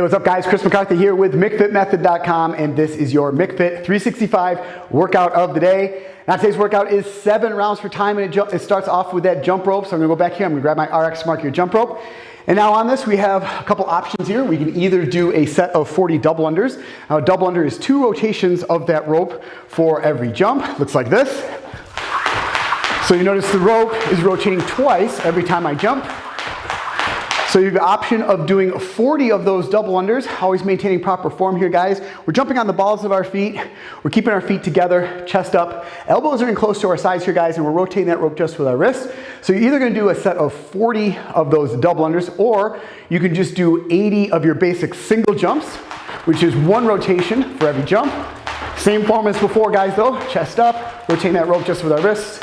what's up guys? Chris McCarthy here with McFit365 and this is your McFit365 workout of the day. Now today's workout is 7 rounds per time and it starts off with that jump rope. So I'm gonna go back here, I'm gonna grab my RX Mark Your jump rope. And now on this we have a couple options here. We can either do a set of 40 double unders. Now a double under is 2 rotations of that rope for every jump. Looks like this. So you notice the rope is rotating twice every time I jump. So you have the option of doing 40 of those double unders, always maintaining proper form here, guys. We're jumping on the balls of our feet. We're keeping our feet together, chest up. Elbows are in close to our sides here, guys, and we're rotating that rope just with our wrists. So you're either gonna do a set of 40 of those double unders, or you can just do 80 of your basic single jumps, which is 1 rotation for every jump. Same form as before, guys, though. Chest up, rotating that rope just with our wrists.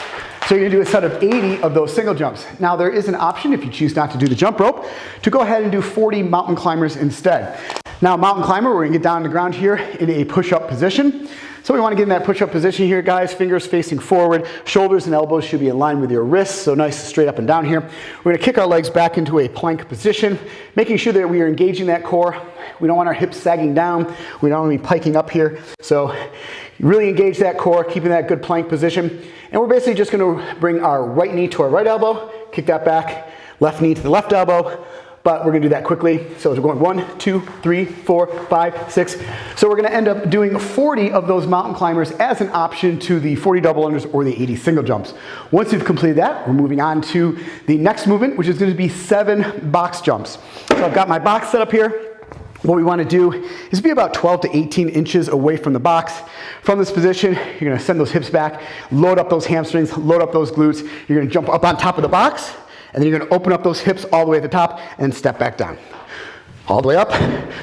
So you're gonna do a set of 80 of those single jumps. Now there is an option, if you choose not to do the jump rope, to go ahead and do 40 mountain climbers instead. Now mountain climber, we're gonna get down on the ground here in a push-up position. So we wanna get in that push-up position here, guys, fingers facing forward, shoulders and elbows should be in line with your wrists, so nice straight up and down here. We're gonna kick our legs back into a plank position, making sure that we are engaging that core. We don't want our hips sagging down, we don't wanna be piking up here. So really engage that core, keeping that good plank position. And we're basically just gonna bring our right knee to our right elbow, kick that back, left knee to the left elbow, but we're gonna do that quickly. So we're going 1, 2, 3, 4, 5, 6. So we're gonna end up doing 40 of those mountain climbers as an option to the 40 double unders or the 80 single jumps. Once you've completed that, we're moving on to the next movement, which is gonna be 7 box jumps. So I've got my box set up here. What we want to do is be about 12 to 18 inches away from the box. From this position, you're going to send those hips back, load up those hamstrings, load up those glutes. You're going to jump up on top of the box, and then you're going to open up those hips all the way at the top and step back down. All the way up,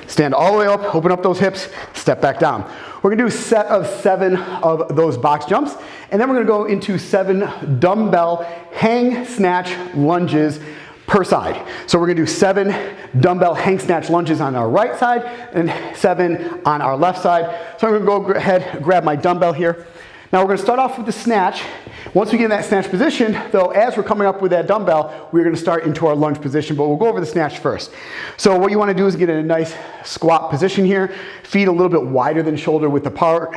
stand all the way up, open up those hips, step back down. We're going to do a set of 7 of those box jumps, and then we're going to go into 7 dumbbell hang snatch lunges per side. So we're gonna do 7 dumbbell hang snatch lunges on our right side and 7 on our left side. So I'm gonna go ahead, grab my dumbbell here. Now we're gonna start off with the snatch. Once we get in that snatch position, though, as we're coming up with that dumbbell, we're gonna start into our lunge position, but we'll go over the snatch first. So what you wanna do is get in a nice squat position here, feet a little bit wider than shoulder width apart,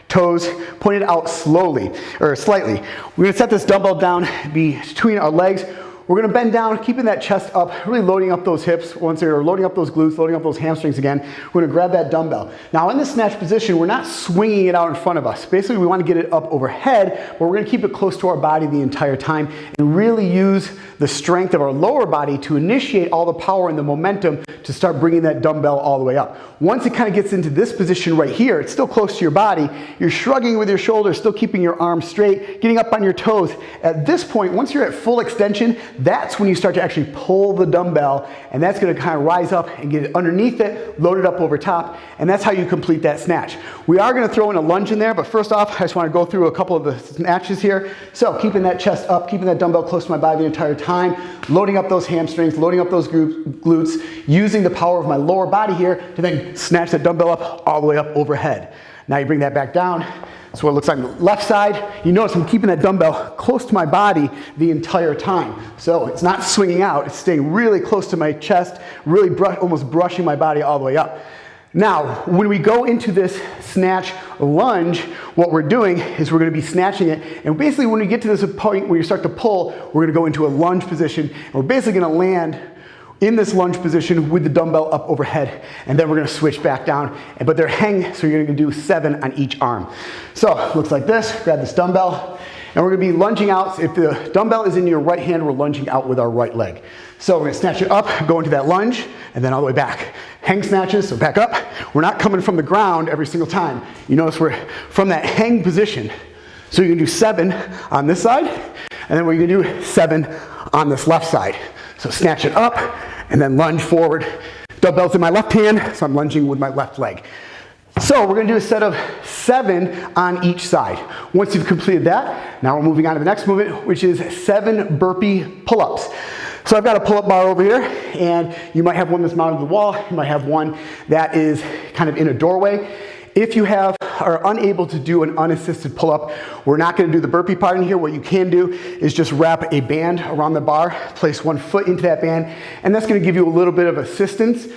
toes pointed out slowly, or slightly. We're gonna set this dumbbell down between our legs. We're gonna bend down, keeping that chest up, really loading up those hips. Once you're loading up those glutes, loading up those hamstrings again, we're gonna grab that dumbbell. Now in the snatch position, we're not swinging it out in front of us. Basically, we wanna get it up overhead, but we're gonna keep it close to our body the entire time and really use the strength of our lower body to initiate all the power and the momentum to start bringing that dumbbell all the way up. Once it kind of gets into this position right here, it's still close to your body, you're shrugging with your shoulders, still keeping your arms straight, getting up on your toes. At this point, once you're at full extension, that's when you start to actually pull the dumbbell, and that's gonna kind of rise up and get it underneath it, load it up over top, and that's how you complete that snatch. We are gonna throw in a lunge in there, but first off, I just wanna go through a couple of the snatches here. So keeping that chest up, keeping that dumbbell close to my body the entire time, loading up those hamstrings, loading up those glutes, using the power of my lower body here to then snatch that dumbbell up all the way up overhead. Now you bring that back down. That's what it looks like on the left side. You notice I'm keeping that dumbbell close to my body the entire time. So it's not swinging out, it's staying really close to my chest, really almost brushing my body all the way up. Now, when we go into this snatch lunge, what we're doing is we're gonna be snatching it, and basically when we get to this point where you start to pull, we're gonna go into a lunge position, and we're basically gonna land in this lunge position with the dumbbell up overhead, and then we're gonna switch back down, but they're hang, so you're gonna do 7 on each arm. So, looks like this, grab this dumbbell, and we're gonna be lunging out. If the dumbbell is in your right hand, we're lunging out with our right leg. So we're gonna snatch it up, go into that lunge, and then all the way back. Hang snatches, so back up. We're not coming from the ground every single time. You notice we're from that hang position. So you're gonna do 7 on this side, and then we're gonna do 7 on this left side. So snatch it up, and then lunge forward. Dumbbell's in my left hand, so I'm lunging with my left leg. So we're gonna do a set of 7 on each side. Once you've completed that, now we're moving on to the next movement, which is 7 burpee pull-ups. So I've got a pull-up bar over here, and you might have one that's mounted to the wall, you might have one that is kind of in a doorway. If you are unable to do an unassisted pull-up, we're not gonna do the burpee part in here. What you can do is just wrap a band around the bar, place one foot into that band, and that's gonna give you a little bit of assistance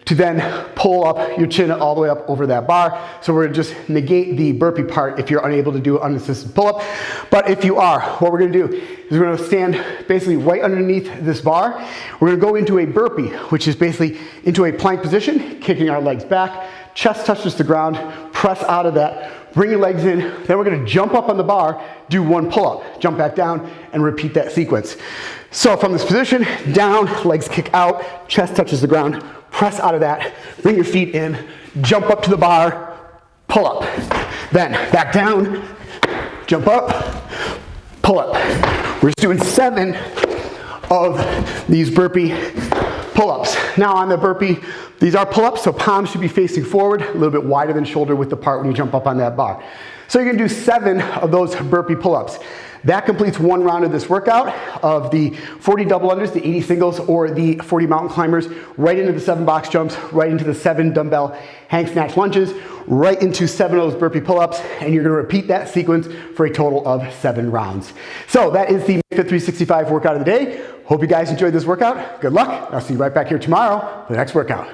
to then pull up your chin all the way up over that bar. So we're gonna just negate the burpee part if you're unable to do an unassisted pull-up. But if you are, what we're gonna do is we're gonna stand basically right underneath this bar. We're gonna go into a burpee, which is basically into a plank position, kicking our legs back, chest touches the ground, press out of that, bring your legs in, then we're gonna jump up on the bar, do one pull-up, jump back down, and repeat that sequence. So from this position, down, legs kick out, chest touches the ground, press out of that, bring your feet in, jump up to the bar, pull up. Then back down, jump up, pull up. We're just doing 7 of these burpee pull-ups. Now on the burpee, these are pull-ups, so palms should be facing forward, a little bit wider than shoulder width apart when you jump up on that bar. So you're gonna do 7 of those burpee pull-ups. That completes one round of this workout of the 40 double unders, the 80 singles, or the 40 mountain climbers, right into the 7 box jumps, right into the 7 dumbbell hang snatch lunges, right into 7 of those burpee pull-ups, and you're gonna repeat that sequence for a total of 7 rounds. So that is the McFit365 workout of the day. Hope you guys enjoyed this workout. Good luck. I'll see you right back here tomorrow for the next workout.